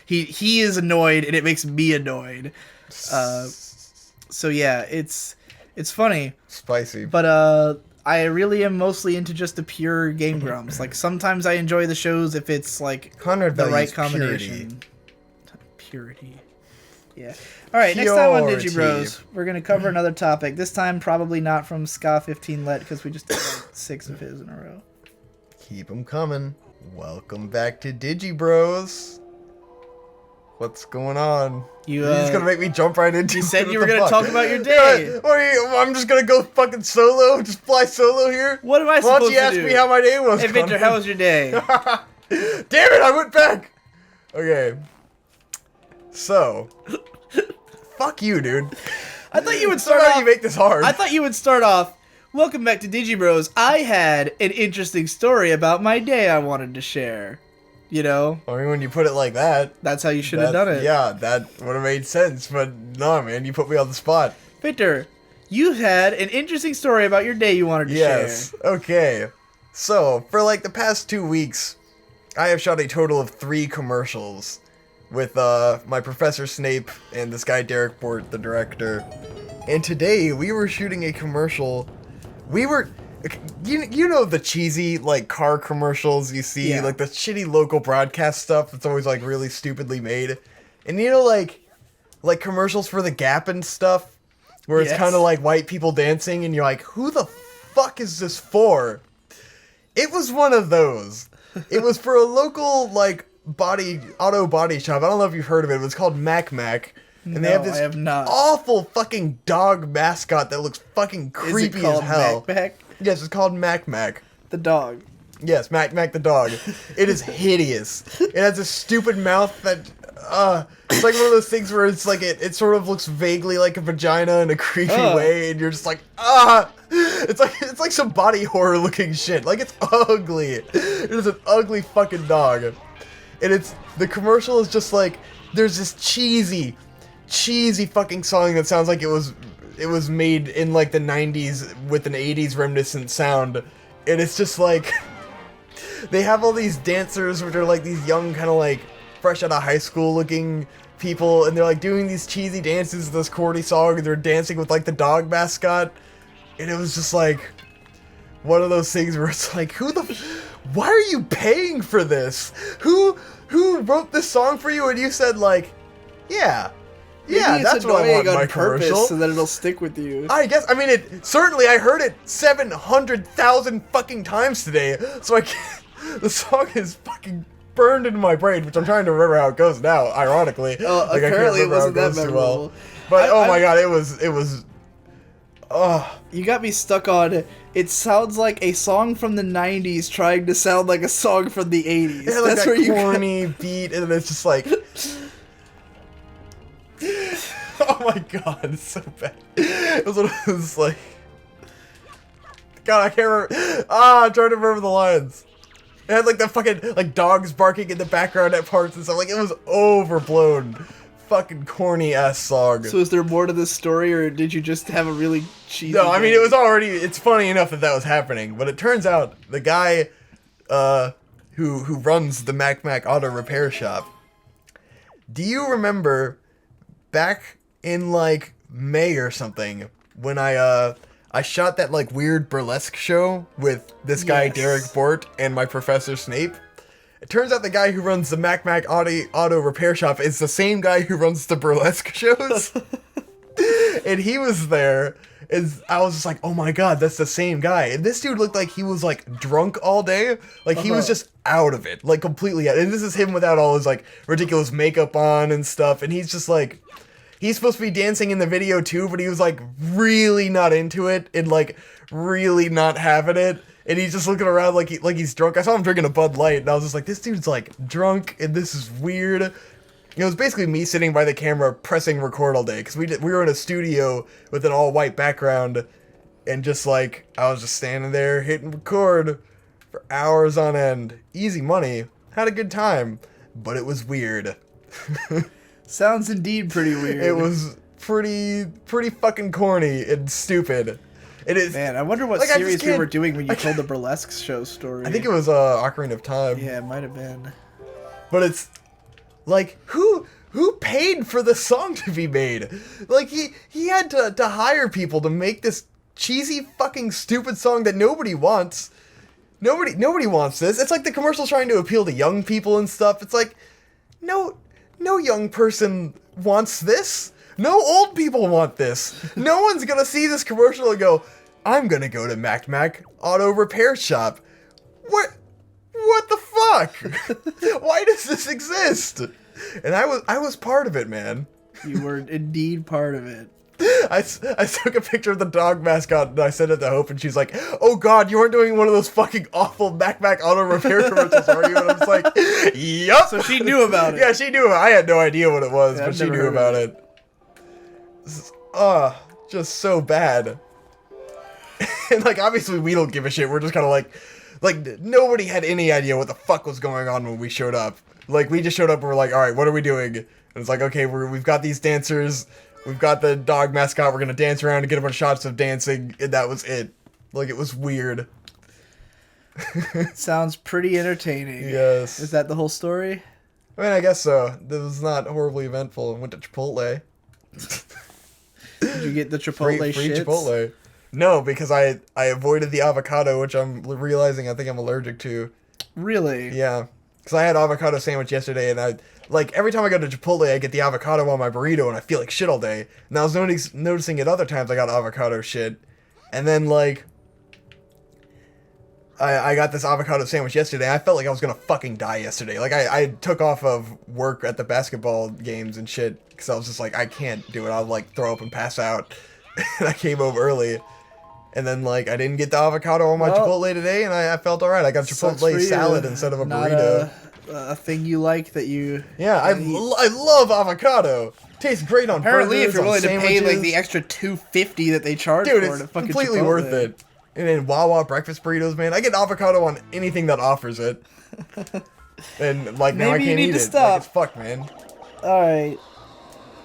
He is annoyed, and it makes me annoyed. So yeah, it's funny. Spicy. But I really am mostly into just the pure Game Grumps. Like, sometimes I enjoy the shows if it's, like, Conrad the right values combination. Purity. Yeah. Alright, next time on Digi Bros, we're going to cover another topic. This time, probably not from Ska 15 Let, because we just did, like, 6 of his in a row. Keep them coming. Welcome back to Digi Bros. What's going on? You're just gonna make me jump right into it. You said you were gonna talk about your day. I'm just gonna go fucking solo? Just fly solo here? What am I supposed to do? Why don't you ask me how my day was? Hey, Victor, how was your day? Damn it, I went back! Okay. So. Fuck you, dude. I thought you would start off... you make this hard. I thought you would start off, welcome back to Digi Bros. I had an interesting story about my day I wanted to share. You know? I mean, when you put it like that... That's how you should have done it. Yeah, that would have made sense, but no, man, you put me on the spot. Victor, you had an interesting story about your day you wanted to share. Yes, okay. So, for like the past 2 weeks, I have shot a total of 3 commercials with my Professor Snape and this guy Derek Bort, the director. And today, we were shooting a commercial. We were... You know the cheesy, like, car commercials you see? Yeah. Like, the shitty local broadcast stuff that's always, like, really stupidly made? And you know, like commercials for the Gap and stuff? Where it's kind of like white people dancing, and you're like, who the fuck is this for? It was one of those. It was for a local, like, auto body shop. I don't know if you've heard of it. It was called Mac. And they have this awful fucking dog mascot that looks fucking creepy as hell. Mac? Yes, it's called Mac. The dog. Yes, Mac the dog. It is hideous. It has a stupid mouth that, it's like one of those things where it's like, it sort of looks vaguely like a vagina in a creepy way, and you're just like, It's like some body horror looking shit. Like, it's ugly. It is an ugly fucking dog. And the commercial is just like, there's this cheesy fucking song that sounds like it was made in like the 90s with an 80s reminiscent sound, and it's just like they have all these dancers which are like these young kind of like fresh out of high school looking people, and they're like doing these cheesy dances to this corny song, and they're dancing with like the dog mascot, and it was just like one of those things where it's like, why are you paying for this? Who wrote this song for you? And you said like, yeah, that's what I want in my commercial. So that it'll stick with you. I guess. I mean, I heard it 700,000 fucking times today. So the song is fucking burned into my brain, which I'm trying to remember how it goes now. Ironically, like, apparently it wasn't that memorable. Well. But oh my god, it was. You got me stuck on. It sounds like a song from the 90s trying to sound like a song from the 80s. Yeah, like that corny beat, and it's just like. Oh my god, it's so bad. It was one of those, like... God, I can't remember... I'm trying to remember the lines. It had, like, the fucking, like, dogs barking in the background at parts and stuff. Like, it was overblown. Fucking corny-ass song. So is there more to this story, or did you just have a really cheesy... No, I mean, it was already... It's funny enough that was happening. But it turns out, the guy, who runs the Mac Auto Repair Shop... Do you remember... Back in, like, May or something, when I shot that, like, weird burlesque show with this guy, Derek Bort, and my Professor Snape, it turns out the guy who runs the Mac Auto Repair Shop is the same guy who runs the burlesque shows. And he was there, and I was just like, oh my god, that's the same guy. And this dude looked like he was, like, drunk all day. Like, he was just out of it. Like, completely out. And this is him without all his, like, ridiculous makeup on and stuff. And he's just like... He's supposed to be dancing in the video too, but he was like really not into it and like really not having it. And he's just looking around like he's drunk. I saw him drinking a Bud Light, and I was just like, this dude's like drunk, and this is weird. It was basically me sitting by the camera pressing record all day, because we were in a studio with an all white background, and just like I was just standing there hitting record for hours on end. Easy money. Had a good time, but it was weird. Sounds indeed pretty weird. It was pretty fucking corny and stupid. It is. Man, I wonder what like, series we were doing when you told the burlesque show story. I think it was Ocarina of Time. Yeah, it might have been. But it's Like, who paid for the song to be made? Like, he had to hire people to make this cheesy fucking stupid song that nobody wants. Nobody wants this. It's like the commercials trying to appeal to young people and stuff. It's like, no young person wants this. No old people want this. No one's gonna see this commercial and go, I'm gonna go to Mac Auto Repair Shop. What the fuck? Why does this exist? And I was part of it, man. You were indeed part of it. I took a picture of the dog mascot and I sent it to Hope and she's like, oh god, you weren't doing one of those fucking awful Mac Auto Repair commercials, are you? And I was like, yup. So she knew about it. Yeah, she knew. I had no idea what it was, but she knew about it. Just so bad. And like, obviously we don't give a shit. We're just kind of like nobody had any idea what the fuck was going on when we showed up. Like, we just showed up and we're like, alright, what are we doing? And it's like, okay, we've got these dancers. We've got the dog mascot. We're going to dance around and get a bunch of shots of dancing. And that was it. Like, it was weird. Sounds pretty entertaining. Yes. Is that the whole story? I mean, I guess so. This was not horribly eventful. I went to Chipotle. Did you get the Chipotle free shits? Chipotle. No, because I avoided the avocado, which I'm realizing I think I'm allergic to. Really? Yeah. Because I had avocado sandwich yesterday, and every time I go to Chipotle, I get the avocado on my burrito, and I feel like shit all day. And I was noticing it other times I got avocado shit. And then, like, I got this avocado sandwich yesterday, and I felt like I was gonna fucking die yesterday. Like, I took off of work at the basketball games and shit, because I was just like, I can't do it. I'll, like, throw up and pass out. And I came home early. And then, like, I didn't get the avocado on my Chipotle today, and I felt alright. I got Chipotle salad instead of a burrito. A thing you like that you... Yeah, I love avocado. Tastes great on Apparently, burgers, if you're willing to pay, like, sandwiches. the extra $2.50 that they charge Dude, for it, it's fucking completely Chipotle. worth it. And then Wawa breakfast burritos, man. I get avocado on anything that offers it. And, like, now I Maybe you can't need eat to it. stop. Like, it's fucked, man. Alright.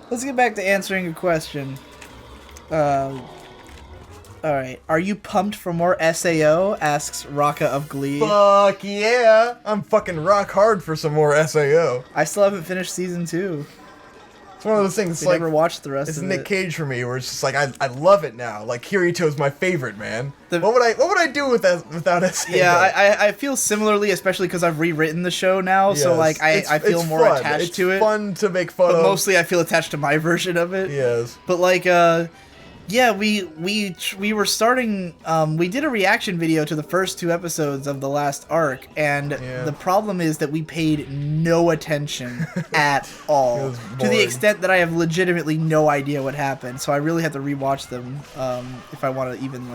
Let's get back to answering a question. Alright. Are you pumped for more SAO? Asks Raka of Glee. Fuck yeah. I'm fucking rock hard for some more SAO. I still haven't finished season 2. It's one of those things. It's I like, never watched the rest it's of Nick it. Cage for me, where it's just like I love it now. Like, Kirito's my favorite, man. The- what would I do without SAO? Yeah, I feel similarly, especially because I've rewritten the show now, so Yes. like I feel it's more fun. attached to it. It's fun to make fun But of. mostly I feel attached to my version of it. Yes. But like yeah, we were starting we did a reaction video to the first 2 episodes of the last arc, and the problem is that we paid no attention at all. It was To the boring. extent that I have legitimately no idea what happened. So I really have to rewatch them if I want to even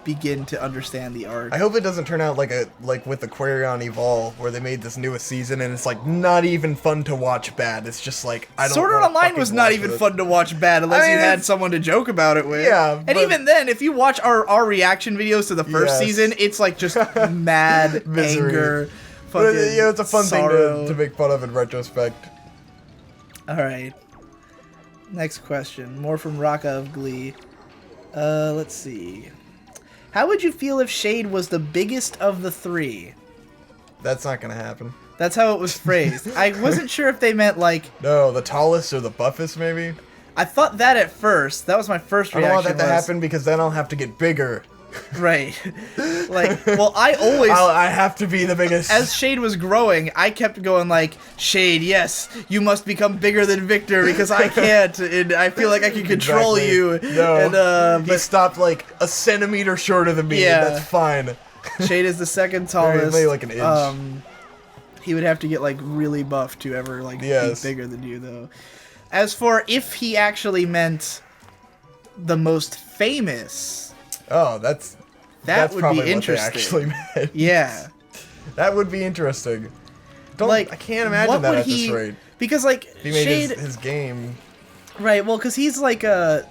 begin to understand the arc. I hope it doesn't turn out like with Aquarion Evolve, where they made this newest season and it's like not even fun to watch bad. It's just like I don't. Sword Art wanna Online fucking was not watch even it. fun to watch bad unless you had it's- someone to joke about it with. Yeah, and but- even then, if you watch our reaction videos to the first Yes. season, it's like just mad Misery. anger, But fucking it's a fun sorrow. thing to make fun of in retrospect. All right. Next question, more from Raka of Glee. Let's see. How would you feel if Shade was the biggest of the 3? That's not gonna happen. That's how it was phrased. I wasn't sure if they meant like. No, the tallest or the buffest, maybe. I thought that at first. That was my first I reaction. don't want that to was- happen because then I'll have to get bigger. Right. Like, well, I always. I have to be the biggest. As Shade was growing, I kept going like, Shade, yes, you must become bigger than Victor because I can't, and I feel like I can control Exactly. you. No, And, he stopped like a centimeter shorter than me. Yeah. And that's fine. Shade is the second tallest. Maybe like an inch. He would have to get like really buff to ever like Yes. be bigger than you, though. As for if he actually meant the most famous, Oh, that's would probably be what they interesting. actually meant. Yeah. That would be interesting. Like, I can't imagine what that would at he, this rate. Because like He made Shade, his game. right? Well, because he's like I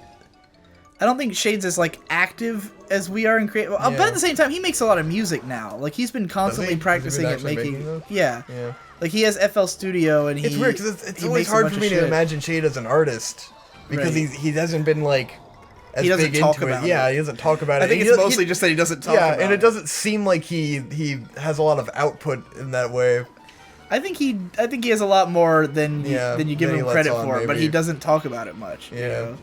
don't think Shade's as like active as we are in creative. But Yeah. at the same time, he makes a lot of music now. Like he's been constantly Has he been practicing at actually making. making those? Yeah. Yeah. Like he has FL Studio and he. It's weird because it's he always makes a hard bunch for of me to shit. imagine Shade as an artist because Right. he hasn't been like as He doesn't big talk into about it. Yeah, it. he doesn't talk about it. I think And it's he- mostly just that he doesn't talk yeah, about and it it. doesn't seem like he has a lot of output in that way. I think he has a lot more than you give him credit for, maybe. but he doesn't talk about it much. Yeah. You know?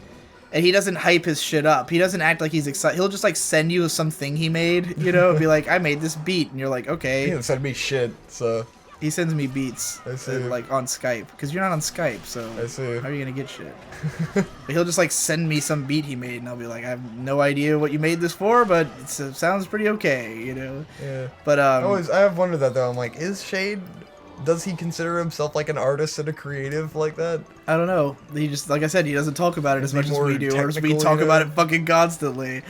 And he doesn't hype his shit up. He doesn't act like he's excited. He'll just like send you something he made, you know, be like, I made this beat, and you're like, okay. He didn't send me shit, so. He sends me beats, I see. like on Skype, because you're not on Skype, so I see. how are you gonna get shit? But he'll just like send me some beat he made, and I'll be like, I have no idea what you made this for, but it sounds pretty okay, you know. Yeah. But I have wondered that though. I'm like, is Shade? Does he consider himself like an artist and a creative like that? I don't know. He just, like I said, he doesn't talk about it as much as we do, or as we technical, talk you know? about it fucking constantly.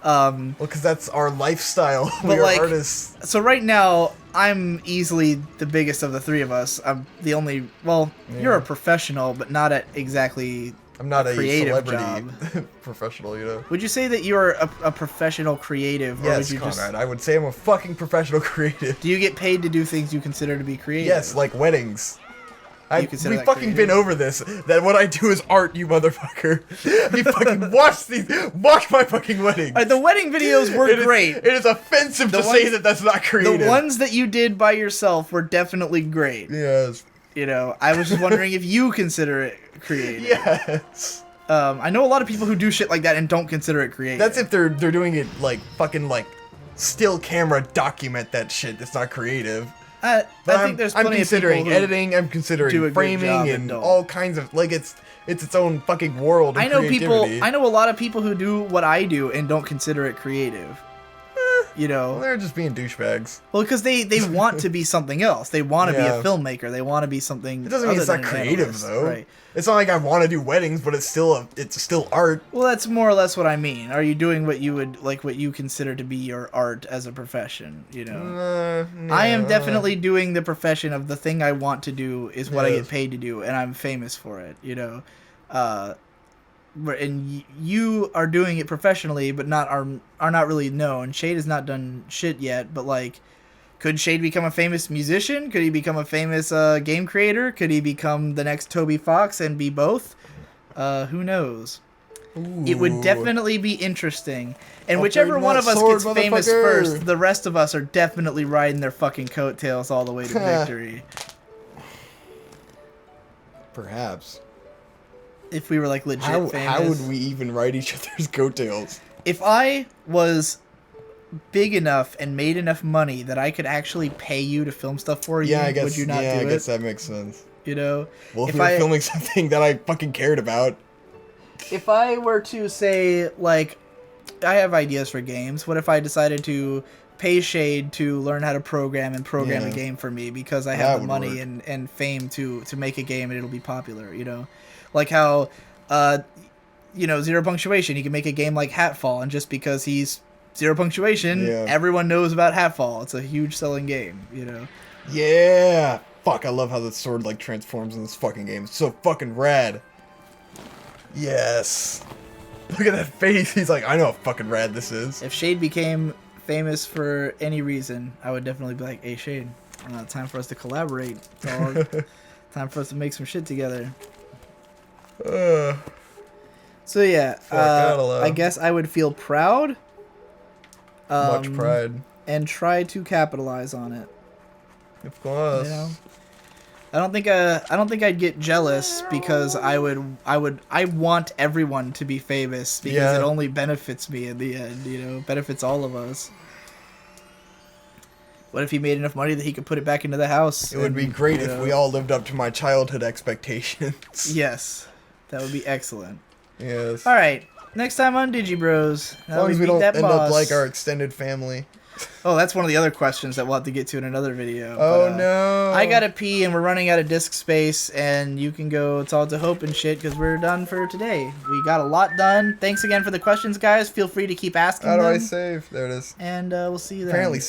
Well, because that's our lifestyle. But We're like, artists. so right now, I'm easily the biggest of the three of us. I'm the only. Well, you're a professional, but not at exactly. I'm not a creative celebrity professional, you know. Would you say that you're a professional creative? Or Yes, would you Conrad. I would say I'm a fucking professional creative. Do you get paid to do things you consider to be creative? Yes, like weddings. We've that fucking creative? been over this. That what I do is art, you motherfucker. You fucking watch my fucking wedding. The wedding videos were great. It is offensive to say that that's not creative. The ones that you did by yourself were definitely great. Yes. You know, I was just wondering if you consider it creative. Yes. I know a lot of people who do shit like that and don't consider it creative. That's if they're doing it like fucking like still camera document that shit. That's not creative. I think there's plenty I'm considering of people who editing. I'm considering framing and don't. all kinds of like it's its own fucking world. Of I know creativity. I know a lot of people who do what I do and don't consider it creative. You know, Well, they're just being douchebags. well, because they want to be something else. They want to be Yeah. a filmmaker. They want to be something. It doesn't mean other it's not than an creative analyst, though. right? It's not like I want to do weddings, but it's still art. Well, that's more or less what I mean. Are you doing what you consider to be your art as a profession? You know, I am definitely doing the profession of the thing I want to do is what I get paid to do, and I'm famous for it. You know, and you are doing it professionally, but are not really known. Shade has not done shit yet, but like, could Shade become a famous musician? Could he become a famous game creator? Could he become the next Toby Fox and be both? Who knows? Ooh. It would definitely be interesting. And Upgrade whichever one that of us sword, gets famous motherfucker. first, the rest of us are definitely riding their fucking coattails all the way to victory. Perhaps. If we were like legit famous. How would we even ride each other's coattails? If I was big enough and made enough money that I could actually pay you to film stuff for you, Yeah, I guess. would you not do I it? guess that makes sense. You know, Well, if we were filming something that I fucking cared about. If I were to say, like, I have ideas for games. What if I decided to pay Shade to learn how to program a game for me because I have the money and fame to make a game and it'll be popular, you know? Like how, you know, Zero Punctuation, he can make a game like Hatfall, and just because he's Zero Punctuation, everyone knows about Hatfall. It's a huge selling game, you know? Yeah! Fuck, I love how the sword, like, transforms in this fucking game. It's so fucking rad. Yes. Look at that face. He's like, I know how fucking rad this is. If Shade became famous for any reason, I would definitely be like, hey, Shade, time for us to collaborate, dog. Time for us to make some shit together. So yeah, I guess I would feel proud. Much pride. And try to capitalize on it. Of course. You know? I don't think I'd get jealous because I want everyone to be famous because it only benefits me in the end, you know, benefits all of us. What if he made enough money that he could put it back into the house? It would be great if we all lived up to my childhood expectations. Yes. That would be excellent. Yes. Alright. Next time on Digi Bros. As long as we don't end up like our extended family. Oh, that's one of the other questions that we'll have to get to in another video. Oh, but, no. I gotta pee and we're running out of disk space, and you can go talk to Hope and shit because we're done for today. We got a lot done. Thanks again for the questions, guys. Feel free to keep asking them. How do I save? There it is. And we'll see you then. Apparently